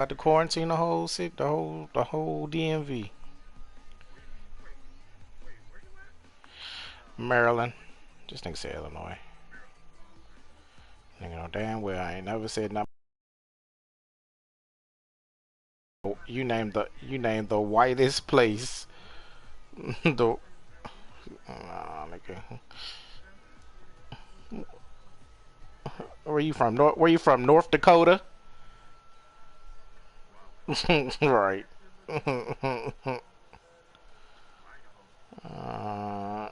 Got to quarantine the whole sick, the whole DMV. Maryland. Just nigga say Illinois. Nigga know damn well I ain't never said nothing. You named the whitest place. the nigga. Where you from? Where you from? North Dakota? Right. uh,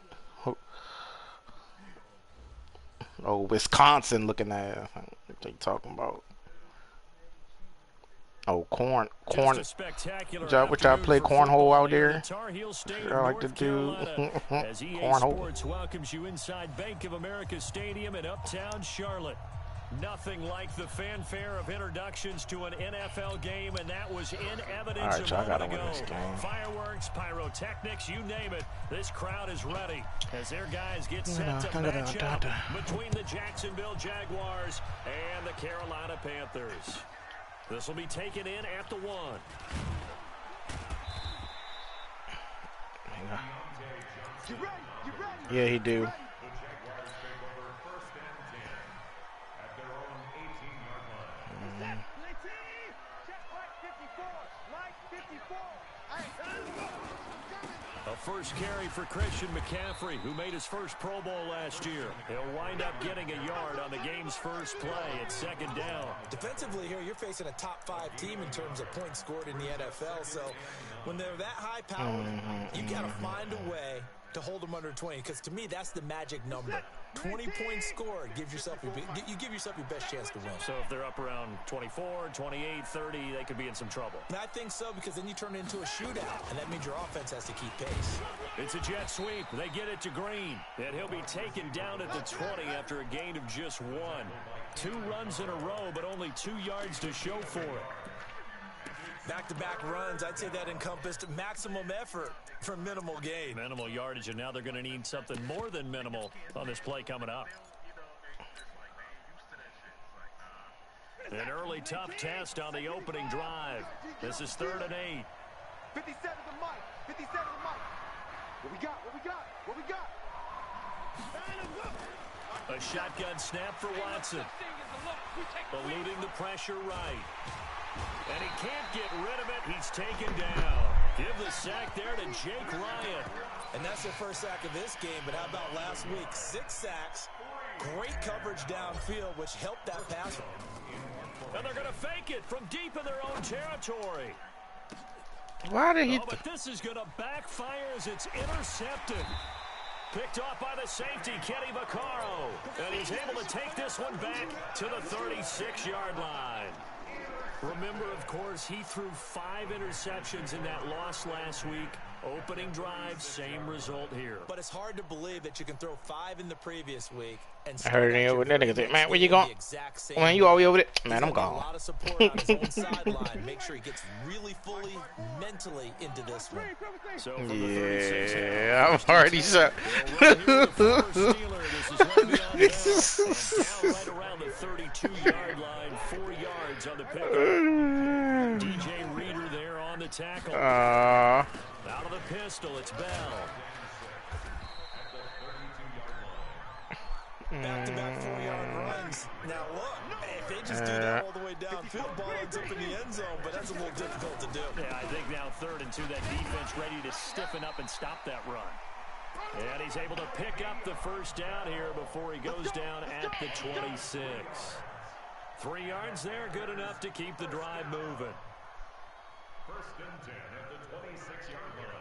oh, Wisconsin looking at. What they talking about? Oh, corn. Which I play cornhole out there. I like to do as EA cornhole. Sports welcomes you inside Bank of America Stadium in Uptown Charlotte. Nothing like the fanfare of introductions to an NFL game, and that was in evidence a moment ago. Fireworks, pyrotechnics, you name it. This crowd is ready as their guys get set to match up between the Jacksonville Jaguars and the Carolina Panthers. This will be taken in at the 1. Yeah, he do. A first carry for Christian McCaffrey, who made his first Pro Bowl last year. He'll wind up getting a yard on the game's first play at 2nd down. Defensively here, you're facing a top 5 team in terms of points scored in the NFL. So when they're that high powered, you got to find a way to hold them under 20, because to me that's the magic number. 20 points scored gives yourself you give yourself your best chance to win. So if they're up around 24, 28, 30, they could be in some trouble. And I think so, because then you turn it into a shootout, and that means your offense has to keep pace. It's a jet sweep. They get it to Green, and he'll be taken down at the 20 after a gain of just 1. 2 runs in a row, but only 2 yards to show for it. Back-to-back runs, I'd say that encompassed maximum effort for minimal gain. Minimal yardage, and now they're going to need something more than minimal on this play coming up. An early tough test on the opening drive. This is 3rd and 8. 57 to Mike. 57 to Mike. What we got? What we got? What we got? A shotgun snap for Watson. Eluding the pressure right. And he can't get rid of it. He's taken down. Give the sack there to Jake Ryan. And that's the first sack of this game, but how about last week? 6 sacks, great coverage downfield, which helped that pass. And they're going to fake it from deep in their own territory. Why did he? But this is going to backfire as it's intercepted. Picked off by the safety, Kenny Vaccaro. And he's able to take this one back to the 36-yard line. Remember, of course, he threw 5 interceptions in that loss last week. Opening drive, same result here. But it's hard to believe that you can throw 5 in the previous week. And I heard it with that nigga say, man, where you going? Man, you all the way over there? Man, I'm gone. A lot of support on his own sideline. Make sure he gets really fully mentally into this one. So yeah, I'm already shot. Right around the 32-yard line, 4 yards on the pickup. DJ Reader there on the tackle. Out of the pistol, it's Bell. Back-to-back 4-yard runs. Now look, if they just do that all the way downfield, ball ends up in the end zone, but that's a little difficult to do. Yeah, I think now 3rd and 2, that defense ready to stiffen up and stop that run. And he's able to pick up the first down here before he goes down at the 26. 3 yards there, good enough to keep the drive moving. 1st and 10 at the 26-yard line.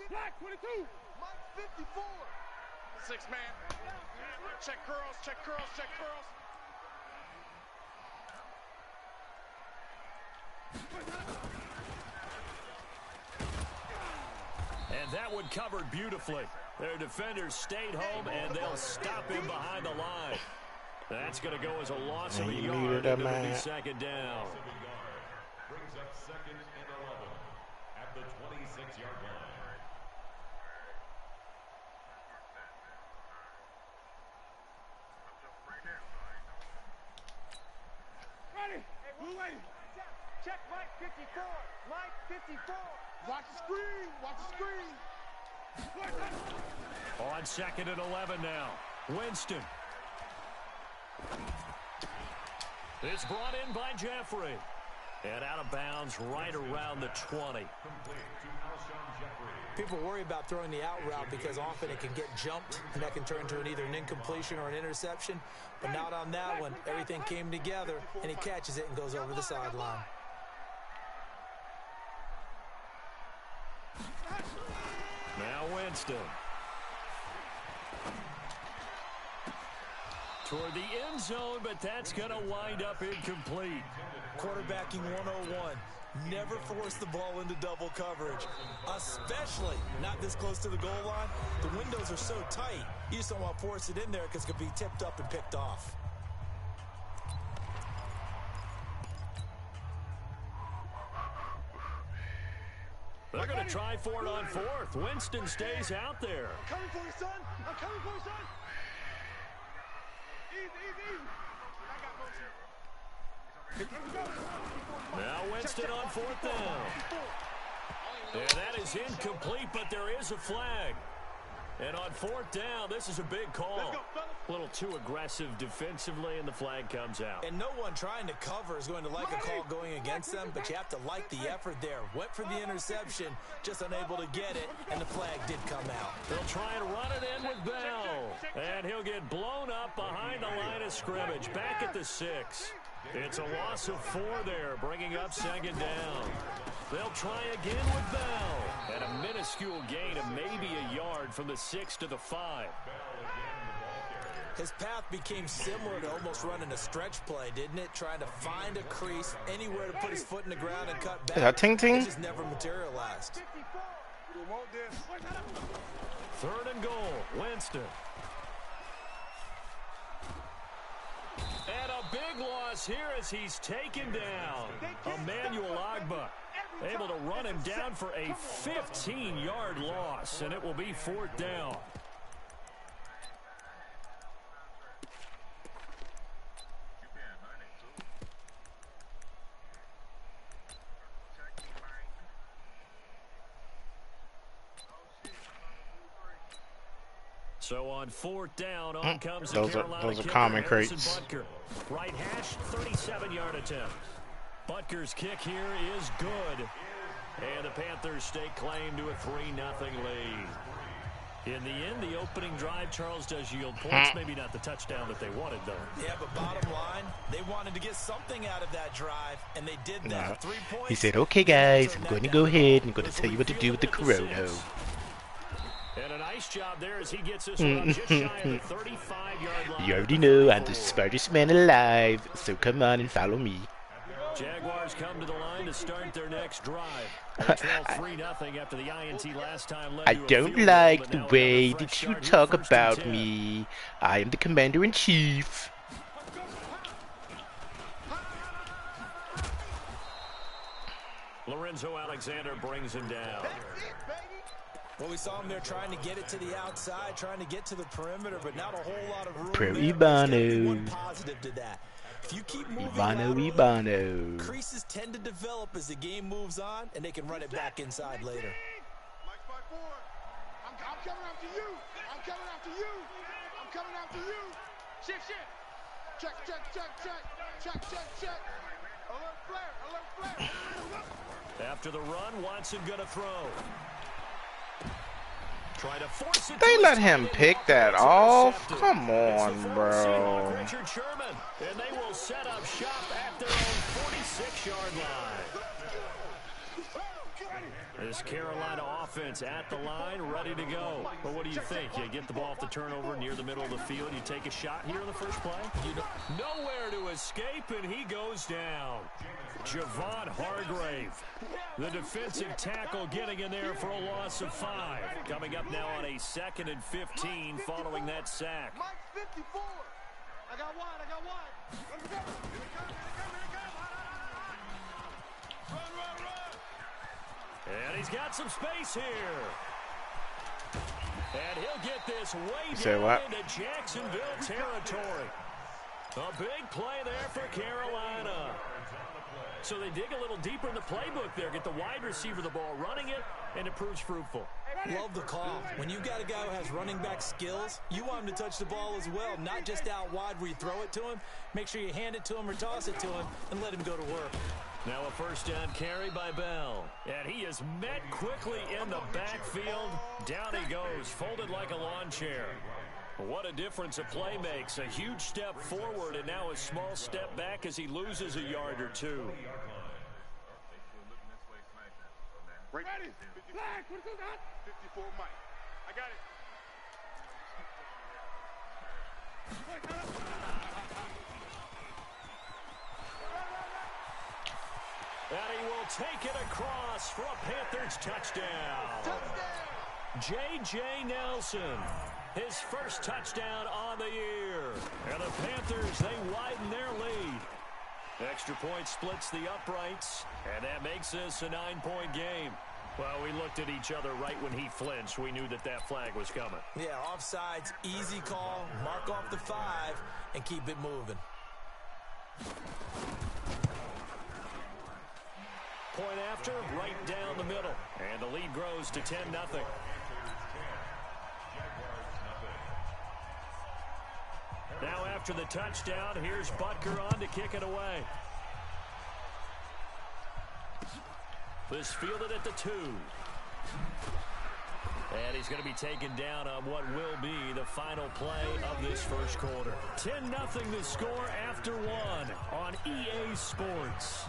Black 22. Mike 54. 6-man. Check curls, check curls, check curls. And that one covered beautifully. Their defenders stayed home, and they'll stop him behind the line. That's going to go as a loss of a yard, and it'll be second down. Brings up second and 11 at the 26-yard line. Ready? Blue way. Check Mike 54. Mike 54. Watch the screen. Watch the screen. On second and 11 now. Winston. It's brought in by Jeffrey. And out of bounds right around the 20. People worry about throwing the out route because often it can get jumped, and that can turn into either an incompletion or an interception. But not on that one. Everything came together, and he catches it and goes over the sideline. Now Winston. Toward the end zone, but that's going to wind up incomplete. Quarterbacking 101. Never force the ball into double coverage, especially not this close to the goal line. The windows are so tight, you just don't want to force it in there because it could be tipped up and picked off. They're going to try for it on fourth. Winston stays out there. I'm coming for you, son. I'm coming for you, son. Easy. I got motion. Now Winston on fourth down. And that is incomplete, but there is a flag. And on fourth down, this is a big call. A little too aggressive defensively, and the flag comes out. And no one trying to cover is going to like a call going against them, but you have to like the effort there. Went for the interception, just unable to get it, and the flag did come out. They'll try and run it in with Bell. And he'll get blown up behind the line of scrimmage. Back at the 6. It's a loss of 4 there, bringing up second down. They'll try again with Bell. And a minuscule gain of maybe a yard from the 6 to the 5. His path became similar to almost running a stretch play, didn't it? Trying to find a crease, anywhere to put his foot in the ground and cut back. Is that Ting Ting? It just never materialized. Third and goal, Winston. And a big loss here as he's taken down. Emmanuel Agba able to run him down for a 15-yard loss, and it will be fourth down. So on fourth down, on comes the Carolina those are kicker, common Harrison crates. Butker. Right hash, 37-yard attempt. Butker's kick here is good. And the Panthers stake claim to a 3-0 lead. In the end, the opening drive, Charles, does yield points. Maybe not the touchdown that they wanted, though. Yeah, but bottom line, they wanted to get something out of that drive, and they did that. 3 points. He said, okay, guys, I'm going to go ahead and I'm going to tell you what to do with the Corona. And a nice job there as he gets us around just shy of the 35-yard line. You already know I'm the smartest man alive, so come on and follow me. Jaguars come to the line to start their next drive. They trail 3-0 after the INT last time led I to a don't field like goal, the but way now that fresh you start here, talk first and about 10. me. I am the commander-in-chief. Lorenzo Alexander brings him down. Well, we saw him there trying to get it to the outside, trying to get to the perimeter, but not a whole lot of room Pro there. There's gotta be one Ibano. positive to that. If you keep moving Ibano. creases tend to develop as the game moves on, and they can run it back inside later. Mike 5-4. I'm coming after you. I'm coming after you. I'm coming after you. Shift. Check. Alert flare. After the run, Watson gonna throw. Try to force it. They to let his him tight pick end. that It's off? intercepted. Come It's on, the former bro. Seahawk, Richard Sherman, and they will set up shop at their own 46-yard line. This Carolina offense at the line, ready to go. But what do you think? You get the ball off the turnover near the middle of the field. You take a shot here in the first play? Nowhere to escape, and he goes down. Javon Hargrave, the defensive tackle, getting in there for a loss of 5. Coming up now on a 2nd and 15 following that sack. Mike 54. I got one. Let's go. Here we come. Run. And he's got some space here. And he'll get this way down into Jacksonville territory. A big play there for Carolina. So they dig a little deeper in the playbook there, get the wide receiver the ball, running it, and it proves fruitful. Love the call. When you got a guy who has running back skills, you want him to touch the ball as well, not just out wide where you throw it to him. Make sure you hand it to him or toss it to him and let him go to work. Now a first down carry by Bell. And he is met quickly in the backfield. Down he goes, folded like a lawn chair. What a difference a play makes. A huge step forward and now a small step back as he loses a yard or two. Ready. Flag. 54 Mike. I got it. And he will take it across for a Panthers touchdown. J.J. Nelson, his first touchdown on the year. And the Panthers, they widen their lead. Extra point splits the uprights, and that makes this a 9-point game. Well, we looked at each other right when he flinched. We knew that that flag was coming. Yeah, offsides, easy call, mark off the 5, and keep it moving. Point after, right down the middle. And the lead grows to 10-0. Now after the touchdown, here's Butker on to kick it away. This fielded at the 2. And he's going to be taken down on what will be the final play of this first quarter. 10-0 the score after 1 on EA Sports.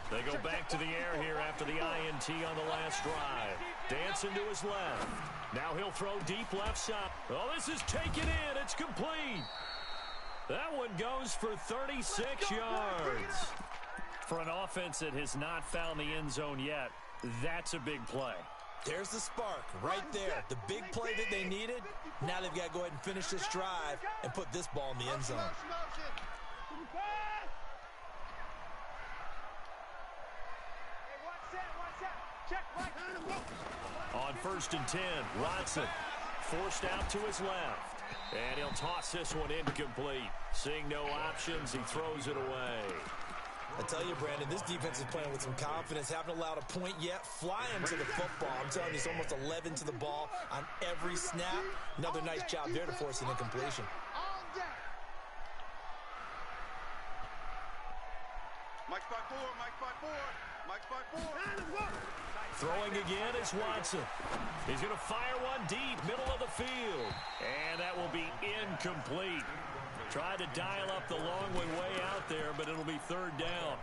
They go back to the air here after the INT on the last drive. Dancing to his left. Now he'll throw deep left side. Oh, this is taken in. It's complete. That one goes for 36 yards. For an offense that has not found the end zone yet, that's a big play. There's the spark right there. The big play that they needed. Now they've got to go ahead and finish this drive and put this ball in the end zone. On 1st and 10, Watson forced out to his left. And he'll toss this one incomplete. Seeing no options, he throws it away. I tell you, Brandon, this defense is playing with some confidence. Haven't allowed a point yet. Fly him to the football. I'm telling you, it's almost 11 to the ball on every snap. Another nice job there to force an incompletion. Mike 5-4. Throwing again is Watson. He's going to fire one deep, middle of the field. And that will be incomplete. Tried to dial up the long way out there, but it'll be 3rd down.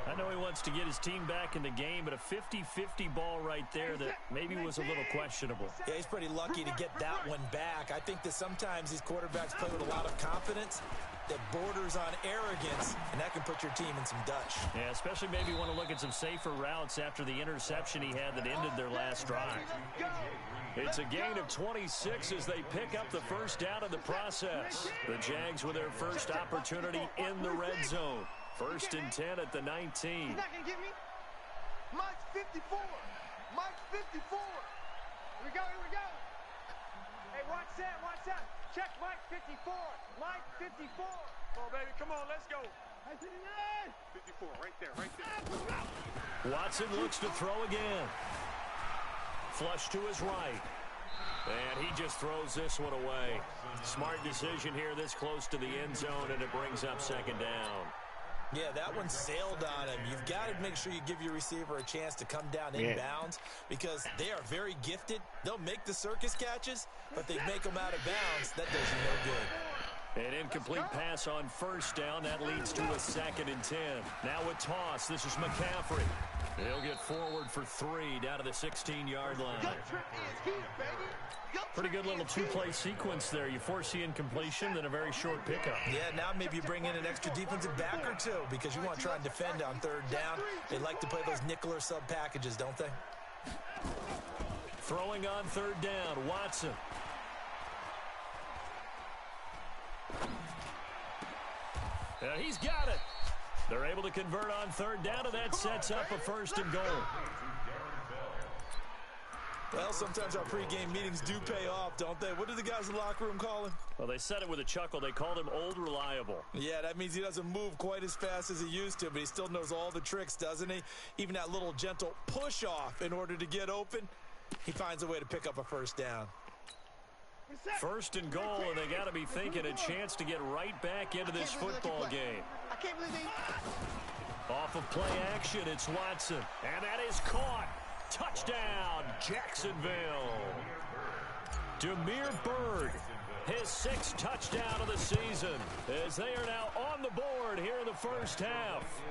I know he wants to get his team back in the game, but a 50-50 ball right there that maybe was a little questionable. Yeah, he's pretty lucky to get that one back. I think that sometimes these quarterbacks play with a lot of confidence that borders on arrogance, and that can put your team in some Dutch. Yeah, especially maybe want to look at some safer routes after the interception he had that ended their last drive. It's a gain of 26 as they pick up the first down in the process. The Jags with their first opportunity in the red zone. 1st and 10 at the 19. He's not going to get me. Mike's 54. Mike's 54. Here we go. Hey, watch that. Check Mike 54. Mike 54. Come on, baby. Come on, let's go. 54, right there. Watson looks to throw again. Flush to his right. And he just throws this one away. Smart decision here this close to the end zone, and it brings up 2nd down. Yeah, that one sailed on him. You've got to make sure you give your receiver a chance to come down inbounds because they are very gifted. They'll make the circus catches, but they make them out of bounds. That does you no good. An incomplete pass on first down. That leads to a 2nd and 10. Now a toss. This is McCaffrey. He'll get forward for 3 down to the 16-yard line. Pretty good little two-play sequence there. You force the incompletion, then a very short pickup. Yeah, now maybe you bring in an extra defensive back or two because you want to try and defend on 3rd down. They like to play those nickel or sub packages, don't they? Throwing on 3rd down, Watson. He's got it. They're able to convert on 3rd down, and that sets up a 1st and goal. Well, sometimes our pregame meetings do pay off, don't they? What do the guys in the locker room call him? Well, they said it with a chuckle. They called him Old Reliable. Yeah, that means he doesn't move quite as fast as he used to, but he still knows all the tricks, doesn't he? Even that little gentle push-off in order to get open, he finds a way to pick up a 1st down. 1st and goal, and they got to be thinking a chance to get right back into this football game. I can't believe they... Off of play action, it's Watson, and that is caught. Touchdown, Jacksonville. Demir Bird, his 6th touchdown of the season, as they are now on the board here in the first half.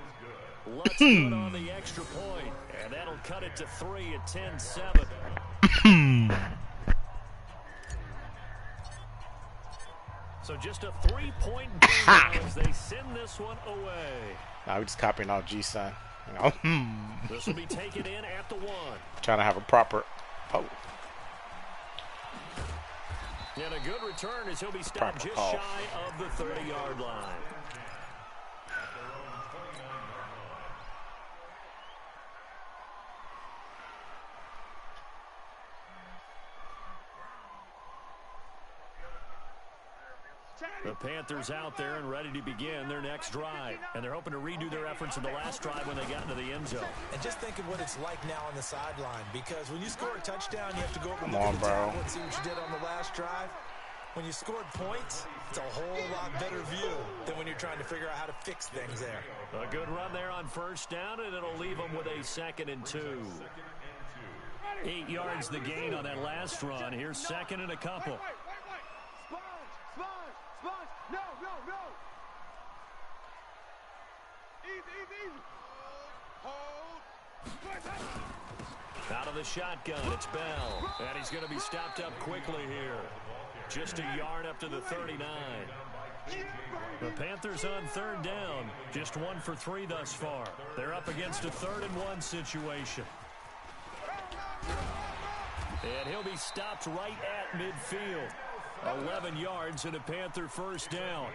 Let's put on the extra point, and that'll cut it to 3 at 10-7. So just a 3-point game now as they send this one away. Nah, we just copying out G-Son. You know? This will be taken in at the 1. Trying to have a proper... Oh. And a good return as he'll be stopped just shy of the 30-yard line. The Panthers out there and ready to begin their next drive. And they're hoping to redo their efforts in the last drive when they got into the end zone. And just think of what it's like now on the sideline. Because when you score a touchdown, you have to go over and look at the tablet and see what you did on the last drive. When you scored points, it's a whole lot better view than when you're trying to figure out how to fix things there. A good run there on 1st down, and it'll leave them with a 2nd and 2. 8 yards the gain on that last run. Here's 2nd and a couple. No, no, no. Easy. Hold. Out of the shotgun, it's Bell. And he's going to be stopped up quickly here. Just a yard up to the 39. The Panthers on 3rd down. Just 1 for 3 thus far. They're up against a 3rd and 1 situation. And he'll be stopped right at midfield. 11 yards and a Panther 1st down.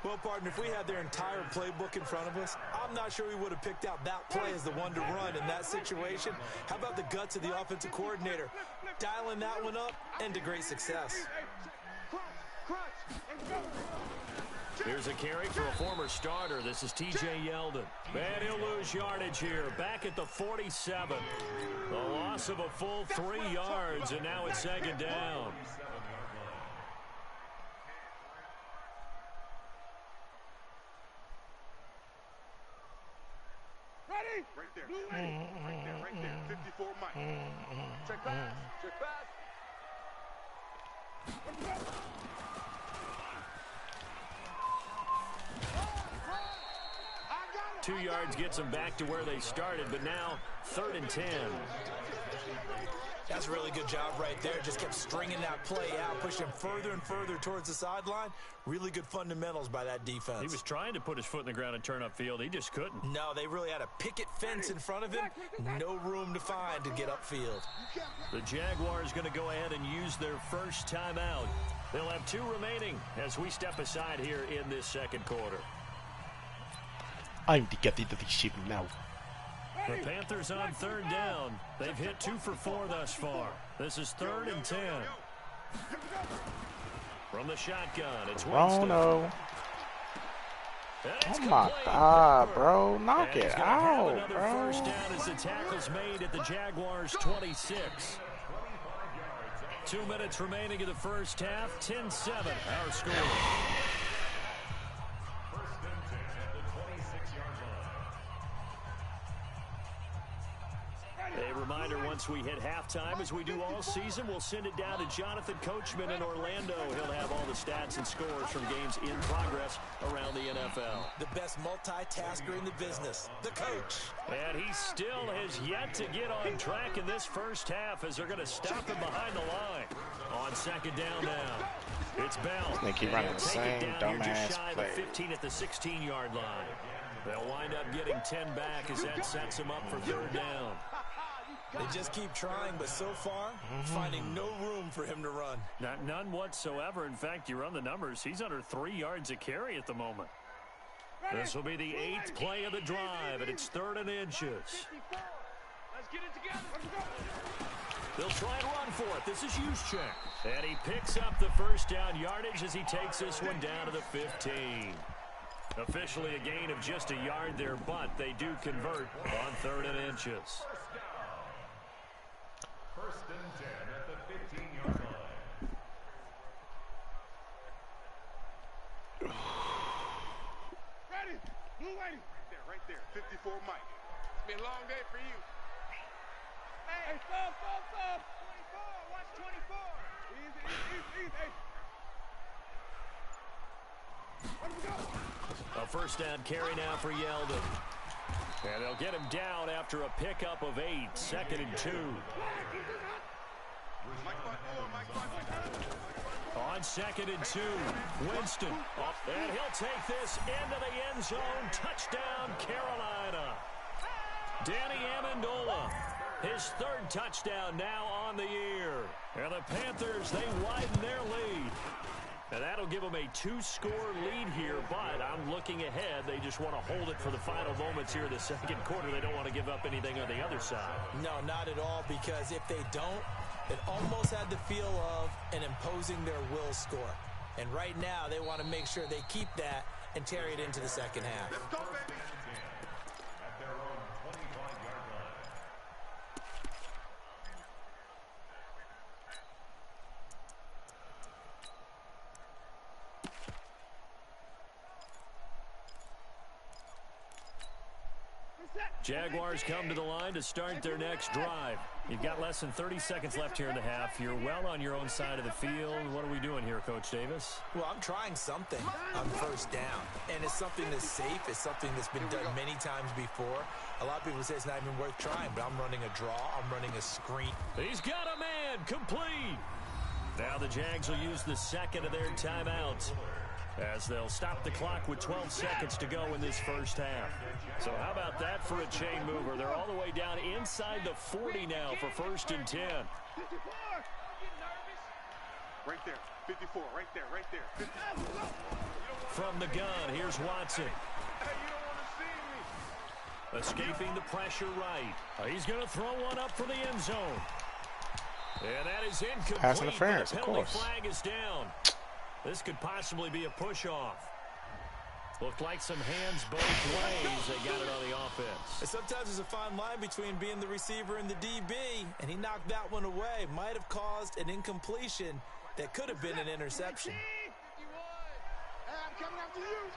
Well, partner, if we had their entire playbook in front of us, I'm not sure we would have picked out that play as the one to run in that situation. How about the guts of the offensive coordinator? Dialing that one up and to great success. Here's a carry for a former starter. This is T.J. Yeldon. And he'll lose yardage here. Back at the 47. The loss of a full 3 yards, and now it's 2nd down. Right there. 54 Mike. Check pass. 2 yards gets them back to where they started, but now 3rd and 10. That's a really good job right there. Just kept stringing that play out, pushing further and further towards the sideline. Really good fundamentals by that defense. He was trying to put his foot in the ground and turn upfield. He just couldn't. No, they really had a picket fence in front of him. No room to find to get upfield. The Jaguars going to go ahead and use their first timeout. They'll have 2 remaining as we step aside here in this 2nd quarter. I'm to get into the shit now. The Panthers on 3rd down. They've hit 2 for 4 thus far. This is 3rd and 10. From the shotgun, it's Winston. Oh my God, bro. Knock it out, bro. First down as the tackle's made at the Jaguars 26. 2 minutes remaining in the first half. 10-7, our score. A reminder, once we hit halftime, as we do all season, we'll send it down to Jonathan Coachman in Orlando. He'll have all the stats and scores from games in progress around the NFL. The best multitasker in the business, the coach. And he still has yet to get on track in this first half as they're going to stop him behind the line. On second down now, it's Bell. They keep running the same dumbass play. 15 at the 16-yard line. They'll wind up getting 10 back as that sets them up for third down. They just keep trying, but so far, finding no room for him to run. None whatsoever. In fact, you run the numbers. He's under 3 yards a carry at the moment. This will be the 8th play of the drive, and it's 3rd and inches. Let's get it together. Let's go. They'll try and run for it. This is Juszczyk. And he picks up the first down yardage as he takes this one down to the 15. Officially a gain of just a yard there, but they do convert on 3rd and inches. First and 10 at the 15-yard line. Ready. Blue lady. Right there. 54 Mike. It's been a long day for you. Hey, stop. 24. Watch 24. Easy. Hey. Let me go. A first down carry now for Yeldon. And they'll get him down after a pickup of 8. 2nd and 2. On 2nd and 2, Winston. And he'll take this into the end zone. Touchdown, Carolina. Danny Amendola, his 3rd touchdown now on the year. And the Panthers, they widen their lead. And that'll give them a 2-score lead here, but I'm looking ahead. They just want to hold it for the final moments here in the second quarter. They don't want to give up anything on the other side. No, not at all, because if they don't, it almost had the feel of an imposing their will score. And right now, they want to make sure they keep that and carry it into the second half. At their own 25-yard line. Jaguars come to the line to start their next drive. You've got less than 30 seconds left here in the half. You're well on your own side of the field. What are we doing here, Coach Davis? Well, I'm trying something on first down, and it's something that's safe. It's something that's been done many times before. A lot of people say it's not even worth trying, but I'm running a draw. I'm running a screen. He's got a man, complete. Now the Jags will use the second of their timeouts, as they'll stop the clock with 12 seconds to go in this first half. So how about that for a chain mover? They're all the way down inside the 40 now for 1st and 10. 54. Right there. 54. Right there. 54. From the gun, here's Watson. Hey, you don't want to see me. Escaping the pressure right. He's going to throw one up for the end zone. And that is incomplete. Pass interference, of course. The penalty flag is down. This could possibly be a push-off. Looked like some hands both ways. They got it on the offense. And sometimes there's a fine line between being the receiver and the DB, and he knocked that one away. Might have caused an incompletion that could have been an interception. Hey, I'm coming after you.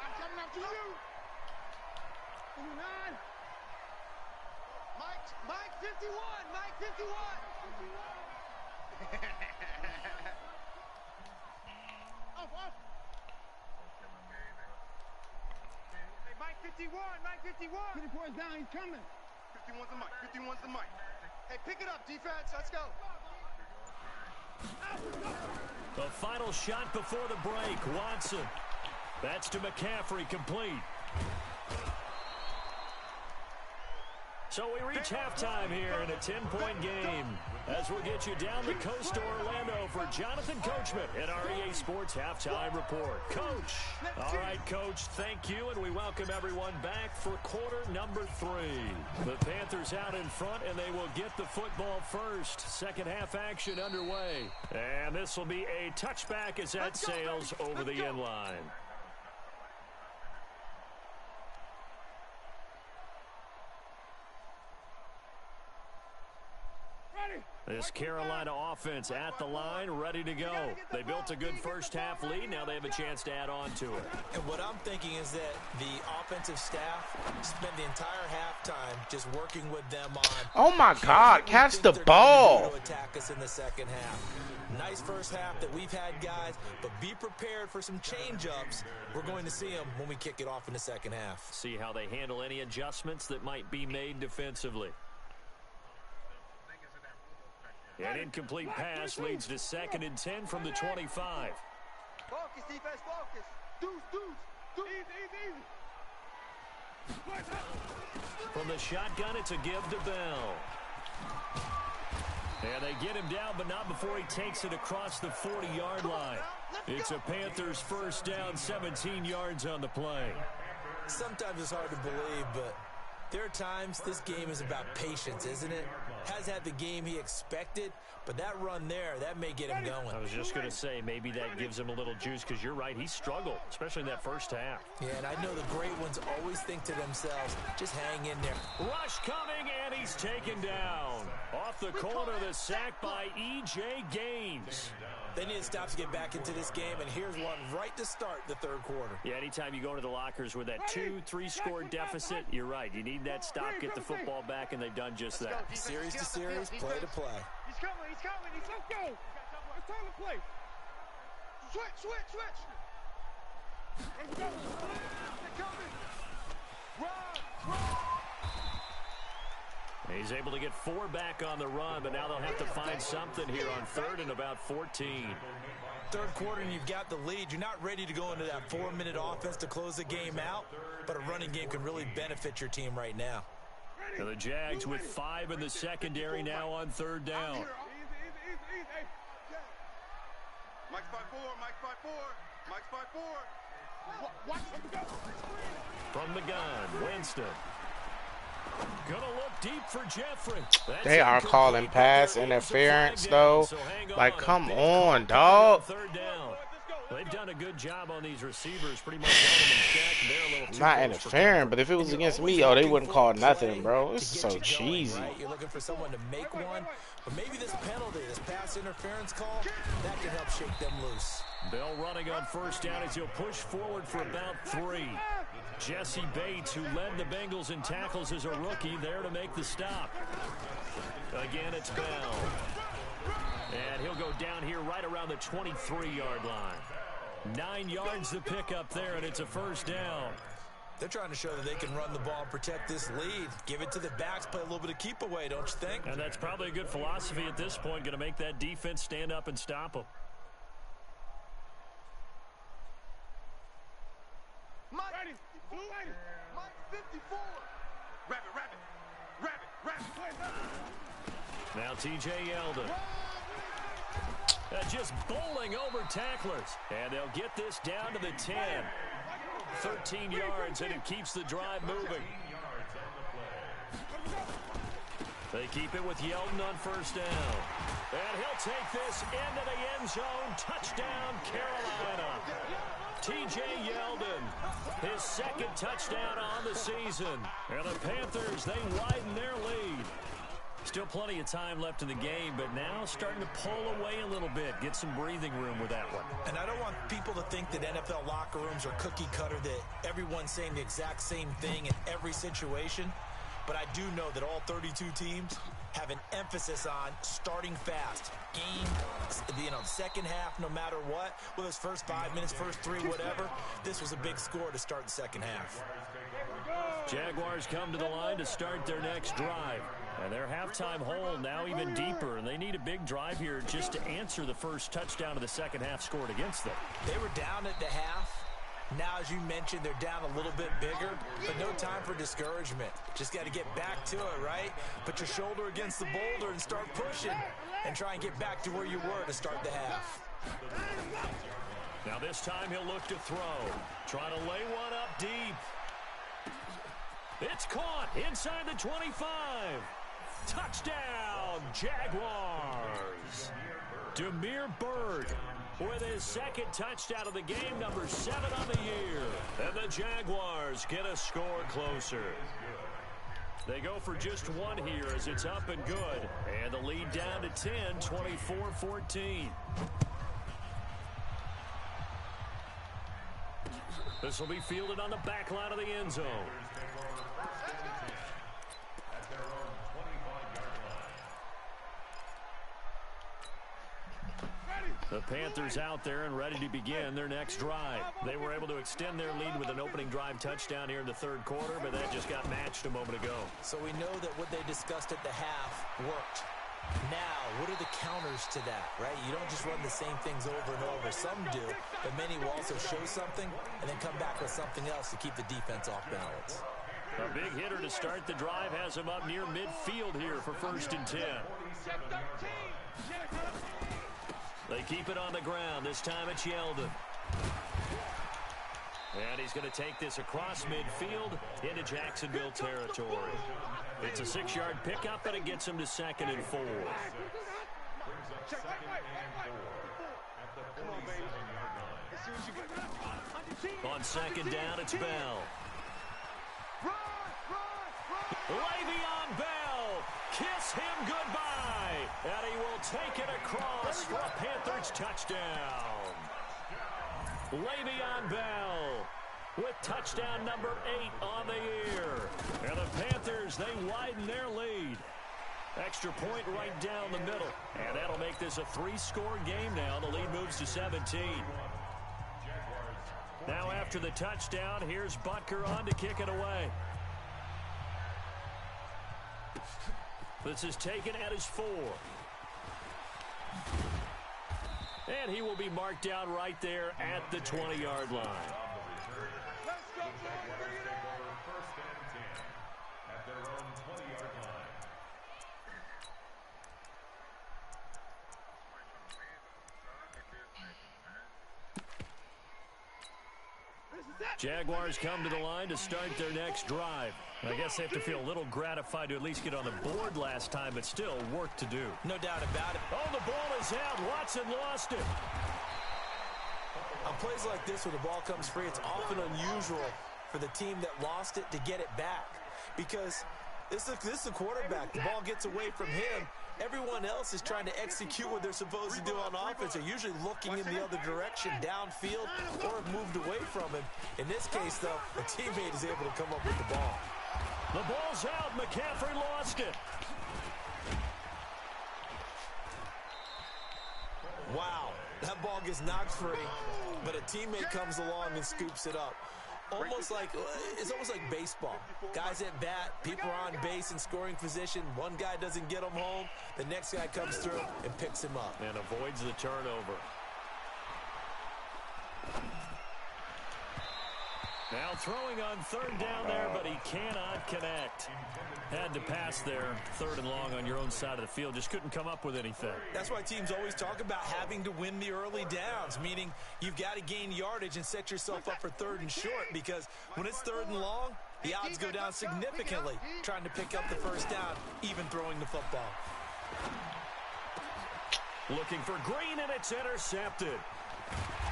Mike 51. Mike 51. Off. Hey, Mike 51. 54 is down. He's coming. 51's the Mike. Hey, pick it up, defense. Let's go. The final shot before the break. Watson. That's to McCaffrey, complete. So we reach halftime here in a 10-point game, as we'll get you down the coast to Orlando for Jonathan Coachman at our EA Sports Halftime Report. Coach. All right, Coach, thank you, and we welcome everyone back for quarter number 3. The Panthers out in front, and they will get the football first. Second half action underway. And this will be a touchback as that sails over the end line. This Carolina offense at the line, ready to go. They built a good first-half lead. Now they have a chance to add on to it. And what I'm thinking is that the offensive staff spent the entire halftime just working with them on. Oh my God! Catch the ball. To attack us in the second half. Nice first half that we've had, guys, but be prepared for some change-ups. We're going to see them when we kick it off in the second half. See how they handle any adjustments that might be made defensively. An incomplete pass leads to 2nd and 10 from the 25. Focus, defense, focus. Deuce. From the shotgun, it's a give to Bell. And they get him down, but not before he takes it across the 40-yard line. It's a Panthers first down, 17 yards on the play. Sometimes it's hard to believe, but there are times this game is about patience, isn't it? Has had the game he expected, but that run there, that may get him going. I was just going to say, maybe that gives him a little juice, because you're right, he struggled, especially in that first half. Yeah, and I know the great ones always think to themselves, just hang in there. Rush coming, and he's taken down. Off the corner, the sack by E.J. Gaines. They need to stop to get back into this game, and here's one right to start the third quarter. Yeah, anytime you go to the lockers with that 2-3 score deficit, you're right. You need that stop, get the football back, and they've done just that. Series to series, play to play. He's coming. Let's go. It's time to play. Switch. Let's go. They're coming. Run. He's able to get 4 back on the run, but now they'll have to find something here on 3rd and about 14. Third quarter, and you've got the lead. You're not ready to go into that 4-minute offense to close the game out, but a running game can really benefit your team right now. Now the Jags with 5 in the secondary now on 3rd down. Easy. Mike's 5'4". Watch him go. From the gun, Winston. Gonna look deep for Jeffrey. They are calling pass interference, though. Like, come on, dog. 3rd down. They've done a good job on these receivers, pretty much got them in check. They're a little too Not interfering, but if it was against me, they wouldn't call nothing, bro. This is so cheesy. Right? You're looking for someone to make one, but maybe this penalty, this pass interference call, that can help shake them loose. Bell running on 1st down as he'll push forward for about 3. Jesse Bates, who led the Bengals in tackles as a rookie, there to make the stop. Again, it's Bell. And he'll go down here right around the 23-yard line. 9 yards to pick up there, and it's a 1st down. They're trying to show that they can run the ball and protect this lead. Give it to the backs, play a little bit of keep away, don't you think? And that's probably a good philosophy at this point, going to make that defense stand up and stop them. Mike 54. Rabbit. Now T.J. Yeldon. Just bowling over tacklers. And they'll get this down to the 10. 13 yards, and it keeps the drive moving. They keep it with Yeldon on 1st down. And he'll take this into the end zone. Touchdown, Carolina. T.J. Yeldon, his 2nd touchdown on the season. And the Panthers, they widen their lead. Still plenty of time left in the game, but now starting to pull away a little bit. Get some breathing room with that one. And I don't want people to think that NFL locker rooms are cookie cutter, that everyone's saying the exact same thing in every situation. But I do know that all 32 teams have an emphasis on starting fast. Game, second half, no matter what. Whether it's first 5 minutes, first 3, whatever. This was a big score to start the second half. Jaguars come to the line to start their next drive. And their halftime hole now even deeper. And they need a big drive here just to answer the first touchdown of the second half scored against them. They were down at the half. Now, as you mentioned, they're down a little bit bigger, but no time for discouragement. Just got to get back to it, right? Put your shoulder against the boulder and start pushing and try and get back to where you were to start the half. Now this time he'll look to throw. Trying to lay one up deep. It's caught inside the 25. Touchdown, Jaguars. Damiere Byrd with his 2nd touchdown of the game, number 7 on the year. And the Jaguars get a score closer. They go for just one here as it's up and good. And the lead down to 10, 24-14. This will be fielded on the back line of the end zone. The Panthers out there and ready to begin their next drive. They were able to extend their lead with an opening drive touchdown here in the third quarter, but that just got matched a moment ago. So we know that what they discussed at the half worked. Now, what are the counters to that, right? You don't just run the same things over and over. Some do, but many will also show something and then come back with something else to keep the defense off balance. A big hitter to start the drive has him up near midfield here for 1st and 10. They keep it on the ground. This time it's Yeldon. And he's going to take this across midfield into Jacksonville territory. It's a 6-yard pickup, and it gets him to 2nd and 4. On 2nd down, it's Bell. Le'Veon Bell, kiss him goodbye, and he will take it across for a Panthers touchdown. Le'Veon Bell with touchdown number 8 on the year. And the Panthers, they widen their lead. Extra point right down the middle, and that'll make this a 3-score game now. The lead moves to 17. Now after the touchdown, here's Butker on to kick it away. This is taken at his 4. And he will be marked down right there at the 20-yard line. Jaguars come to the line to start their next drive. I guess they have to feel a little gratified to at least get on the board last time, but still work to do. No doubt about it. Oh, the ball is out. Watson lost it. On plays like this where the ball comes free, it's often unusual for the team that lost it to get it back. Because this is a quarterback. The ball gets away from him. Everyone else is trying to execute what they're supposed to do on offense. They're usually looking in the other direction, downfield, or have moved away from him. In this case, though, a teammate is able to come up with the ball. The ball's out. McCaffrey lost it. Wow, that ball gets knocked free, but a teammate comes along and scoops it up. It's almost like baseball. Guys at bat, people are on base in scoring position. One guy doesn't get him home. The next guy comes through and picks him up. And avoids the turnover. Now throwing on 3rd down there, but he cannot connect. Had to pass there, 3rd and long on your own side of the field. Just couldn't come up with anything. That's why teams always talk about having to win the early downs, meaning you've got to gain yardage and set yourself up for 3rd and short, because when it's 3rd and long, the odds go down significantly trying to pick up the 1st down, even throwing the football. Looking for Green, and it's intercepted.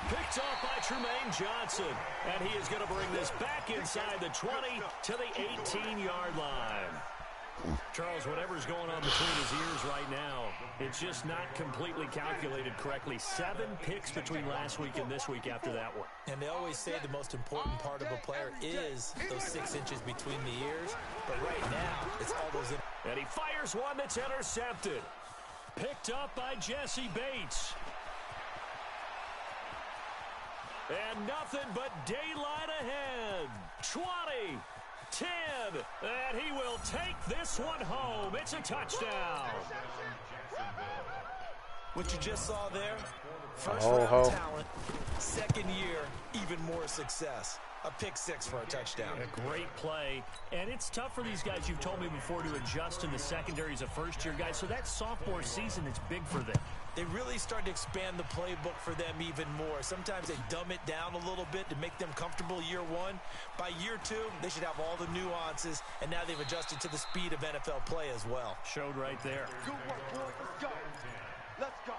Picked off by Tremaine Johnson. And he is going to bring this back inside the 20 to the 18-yard line. Charles, whatever's going on between his ears right now, it's just not completely calculated correctly. 7 picks between last week and this week after that one. And they always say the most important part of a player is those 6 inches between the ears. But right now, it's all those... And he fires one that's intercepted. Picked up by Jesse Bates. And nothing but daylight ahead. 20, 10, and he will take this one home. It's a touchdown. What you just saw there, first round talent, 2nd year, even more success. A pick 6 for a touchdown. A great play. And it's tough for these guys, you've told me before, to adjust in the secondary as a first-year guy. So that sophomore season is big for them. They really start to expand the playbook for them even more. Sometimes they dumb it down a little bit to make them comfortable year 1. By year 2, they should have all the nuances, and now they've adjusted to the speed of NFL play as well. Showed right there. Good work, boys. Let's go. Let's go.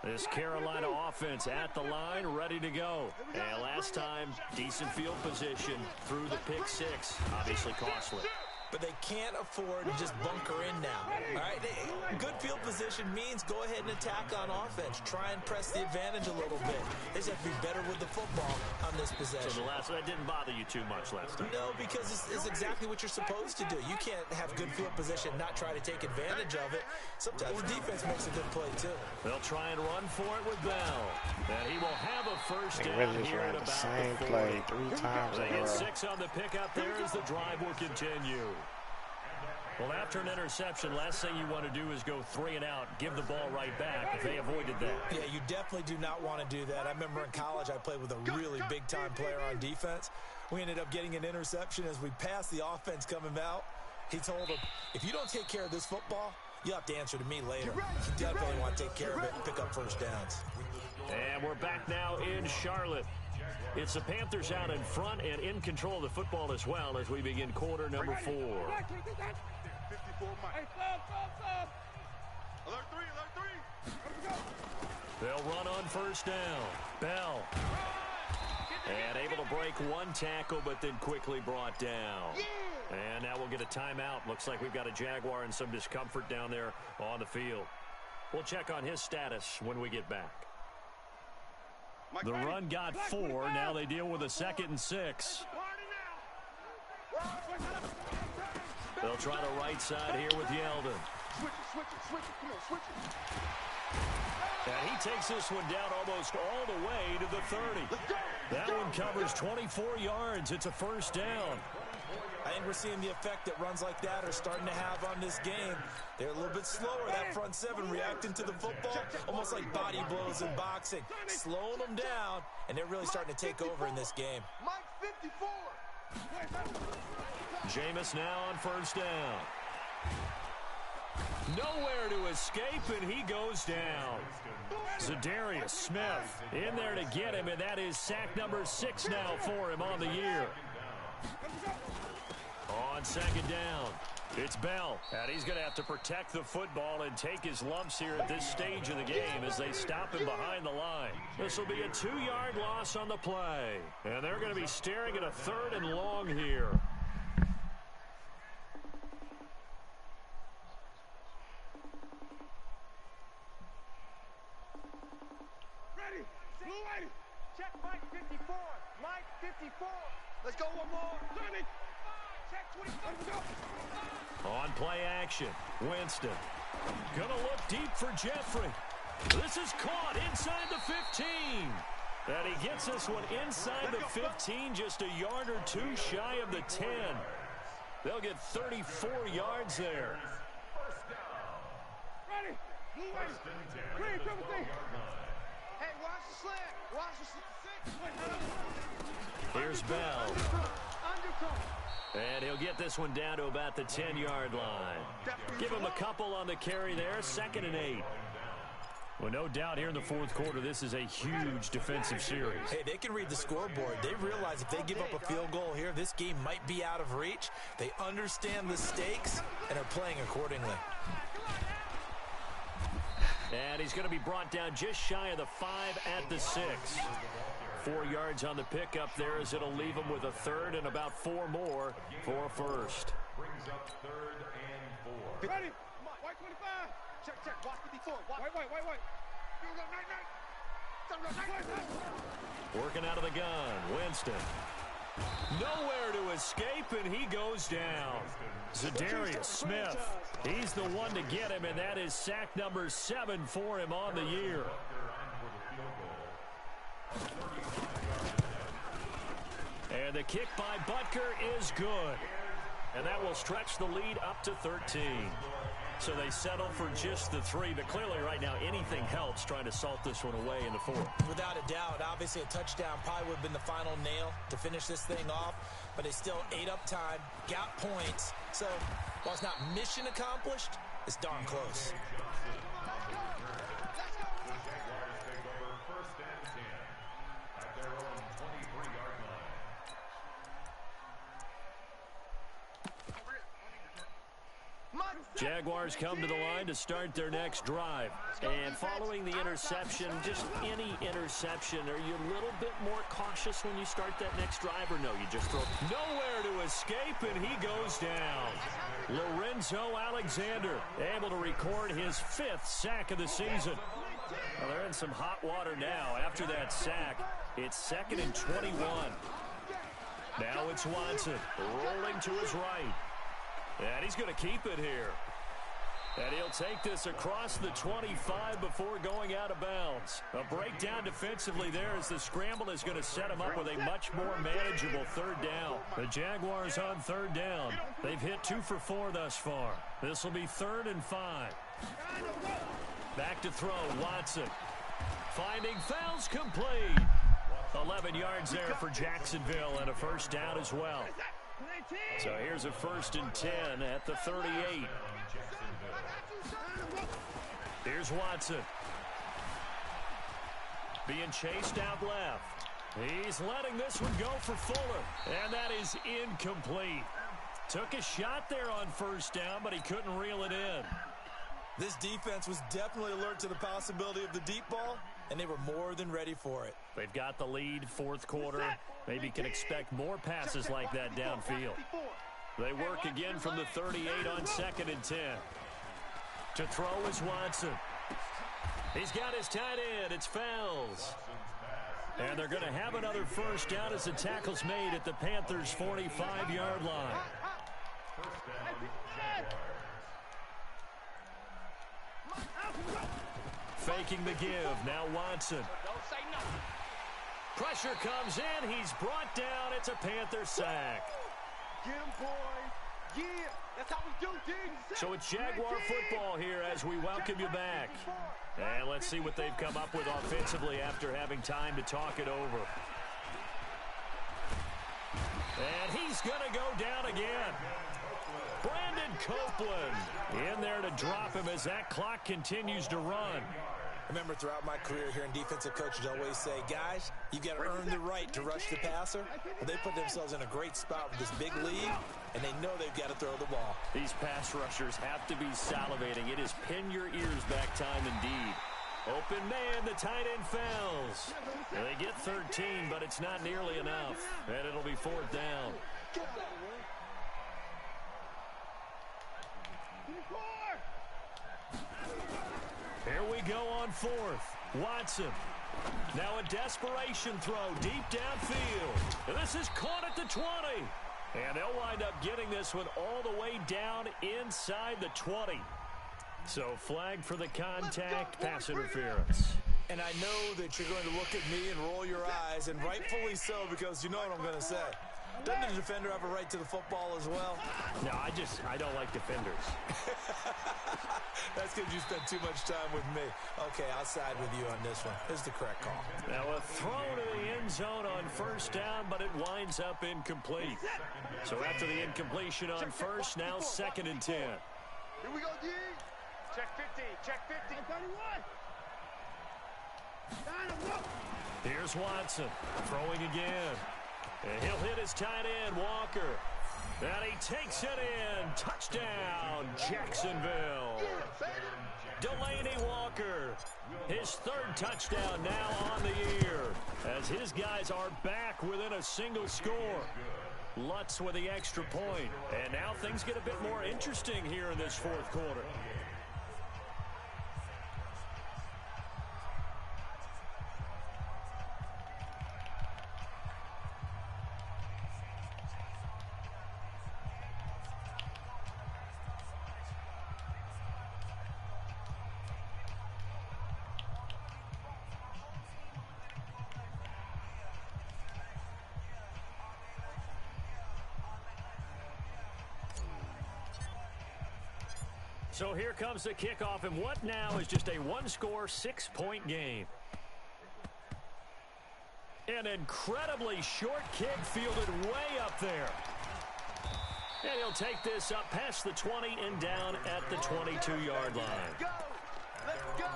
This Carolina offense at the line, ready to go. And last time, decent field position through the pick six. Obviously costly. But they can't afford to just bunker in now. All right, good field position means go ahead and attack on offense. Try and press the advantage a little bit. They just have to be better with the football on this possession. So that didn't bother you too much last time? No, because it's exactly what you're supposed to do. You can't have good field position and not try to take advantage of it. Sometimes the defense makes a good play, too. They'll try and run for it with Bell. And he will have a first down really just here ran at the about same the 40. play 3 times. They get 6 on the pickup there as the drive will continue. Well, after an interception, last thing you want to do is go 3 and out, give the ball right back if they avoided that. Yeah, you definitely do not want to do that. I remember in college I played with a really big-time player on defense. We ended up getting an interception as we passed the offense coming out. He told him, if you don't take care of this football, you'll have to answer to me later. You definitely want to take care of it and pick up first downs. And we're back now in Charlotte. It's the Panthers out in front and in control of the football as well as we begin quarter number 4. They'll run on first down. Bell. And able to break one tackle, but then quickly brought down. And now we'll get a timeout. Looks like we've got a Jaguar and some discomfort down there on the field. We'll check on his status when we get back. The run got 4. Now they deal with a 2nd and 6. They'll try the right side here with Yeldon. And he takes this one down almost all the way to the 30. That one covers 24 yards. It's a first down. I think we're seeing the effect that runs like that are starting to have on this game. They're a little bit slower, that front 7, reacting to the football, almost like body blows in boxing, slowing them down, and they're really starting to take over in this game. Mike 54. Jameis now on first down. Nowhere to escape, and he goes down. Zadarius Smith in there to get him, and that is sack number 6 now for him on the year. On second down, it's Bell, and he's going to have to protect the football and take his lumps here at this stage of the game as they stop him behind the line. This will be a 2-yard loss on the play, and they're going to be staring at a 3rd and long here. Ready. Check Mike 54. Mike 54. Let's go one more. Check 24. Let's go. On play action, Winston. Gonna look deep for Jeffrey. This is caught inside the 15. And he gets this one inside the 15, just a yard or 2 shy of the 10. They'll get 34 yards there. Ready. Ready, triple C. Hey, watch the slant. Watch the slant. Here's Bell. And he'll get this one down to about the 10-yard line. Give him a couple on the carry there, 2nd and 8. Well, no doubt here in the 4th quarter, this is a huge defensive series. Hey, they can read the scoreboard. They realize if they give up a field goal here, this game might be out of reach. They understand the stakes and are playing accordingly. And he's going to be brought down just shy of the 5 at the 6. 4 yards on the pickup there as it'll leave him with a 3rd and about 4 more for a first. Brings up 3rd and 4. Ready. White 25. Check. Watch 54. White. Working out of the gun, Winston. Nowhere to escape, and he goes down. Zadarius Smith, he's the one to get him, and that is sack number 7 for him on the year. And the kick by Butker is good. And that will stretch the lead up to 13. So they settle for just the 3, but clearly right now anything helps trying to salt this one away in the 4th. Without a doubt, obviously a touchdown probably would have been the final nail to finish this thing off, but they still ate up time, got points. So while it's not mission accomplished, it's darn close. Mike Jaguars come to the line to start their next drive. And following the interception, just any interception, are you a little bit more cautious when you start that next drive, or no, you just throw nowhere to escape, and he goes down. Lorenzo Alexander able to record his 5th sack of the season. Well, they're in some hot water now. After that sack, it's 2nd and 21. Now it's Watson rolling to his right. And he's going to keep it here. And he'll take this across the 25 before going out of bounds. A breakdown defensively there as the scramble is going to set him up with a much more manageable 3rd down. The Jaguars on 3rd down. They've hit 2 for 4 thus far. This will be 3rd and 5. Back to throw, Watson. Finding fouls complete. 11 yards there for Jacksonville and a 1st down as well. So here's a 1st and 10 at the 38. Here's Watson. Being chased out left. He's letting this one go for Fuller. And that is incomplete. Took a shot there on 1st down, but he couldn't reel it in. This defense was definitely alert to the possibility of the deep ball, and they were more than ready for it. They've got the lead, 4th quarter. Maybe can expect more passes like that downfield. They work again from the 38 on 2nd and 10. To throw is Watson. He's got his tight end. It's Fells. And they're going to have another 1st down as the tackle's made at the Panthers' 45-yard line. Faking the give. Now Watson. Pressure comes in. He's brought down. It's a Panther sack. Get him, boys. Yeah, that's how we do, dude. So it's Jaguar football here as we welcome you back. And let's see what they've come up with offensively after having time to talk it over. And he's going to go down again. Brandon Copeland in there to drop him as that clock continues to run. I remember throughout my career hearing defensive coaches always say, guys, you got to earn the right to rush the passer. Well, they put themselves in a great spot with this big lead, and they know they've got to throw the ball. These pass rushers have to be salivating. It is pin your ears back time indeed. Open man, the tight end Fells. They get 13, but it's not nearly enough. And it'll be 4th down. Here we go on 4th. Watson. Now a desperation throw deep downfield. This is caught at the 20. And they'll wind up getting this one all the way down inside the 20. So flag for the contact, pass interference. And I know that you're going to look at me and roll your eyes, and rightfully so, because you know what I'm going to say. Doesn't the defender have a right to the football as well? No, I don't like defenders. That's because you spent too much time with me. Okay, I'll side with you on this one. This is the correct call. Now a throw to the end zone on 1st down, but it winds up incomplete. So after the incompletion on 1st, now 2nd and 10. Here we go, D. Check 50. Check 50. 31. Here's Watson throwing again. And he'll hit his tight end, Walker. And he takes it in. Touchdown, Jacksonville. Delaney Walker, his 3rd touchdown now on the year, as his guys are back within a single score. Lutz with the extra point. And now things get a bit more interesting here in this 4th quarter. So here comes the kickoff, and what now is just a 1-score, 6-point game. An incredibly short kick fielded way up there. And he'll take this up past the 20 and down at the 22-yard line. Go! Let's go!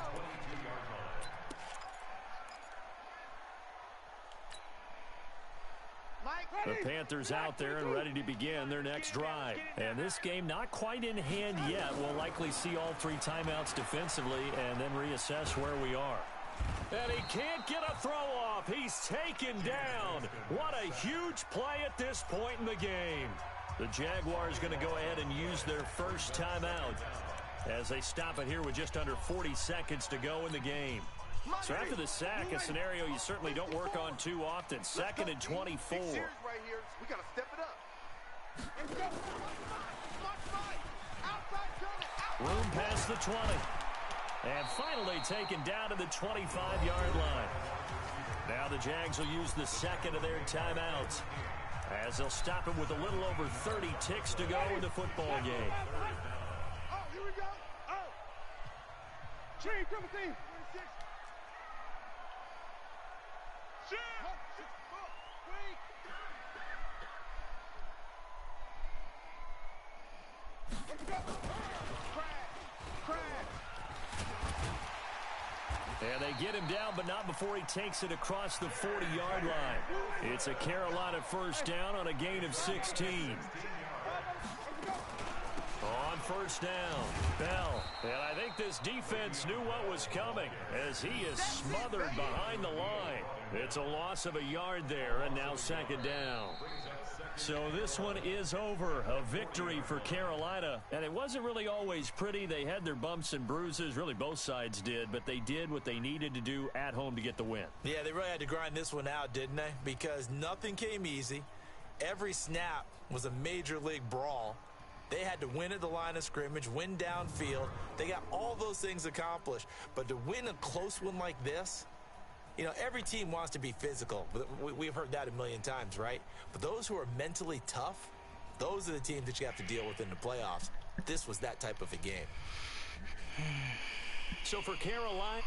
Mike, The Panthers out there and ready to begin their next drive. And this game not quite in hand yet. We'll likely see all 3 timeouts defensively and then reassess where we are. And he can't get a throw off. He's taken down. What a huge play at this point in the game. The Jaguars going to go ahead and use their first timeout as they stop it here with just under 40 seconds to go in the game. So after the sack, a scenario you certainly don't work on too often. 2nd and 24. We got to step it up. Room past the 20. And finally taken down to the 25-yard line. Now the Jags will use the second of their timeouts as they'll stop it with a little over 30 ticks to go in the football game. Oh, here we go. Oh. Tree, come with me. And they get him down, but not before he takes it across the 40-yard line. It's a Carolina first down on a gain of 16. On first down, Bell. And I think this defense knew what was coming as he is smothered behind the line. It's a loss of a yard there, and now 2nd down. So this one is over. A victory for Carolina. And it wasn't really always pretty. They had their bumps and bruises. Really, both sides did. But they did what they needed to do at home to get the win. Yeah, they really had to grind this one out, didn't they? Because nothing came easy. Every snap was a major league brawl. They had to win at the line of scrimmage, win downfield. They got all those things accomplished. But to win a close one like this, you know, every team wants to be physical. We've heard that a million times, right? But those who are mentally tough, those are the teams that you have to deal with in the playoffs. This was that type of a game. So for Carolina...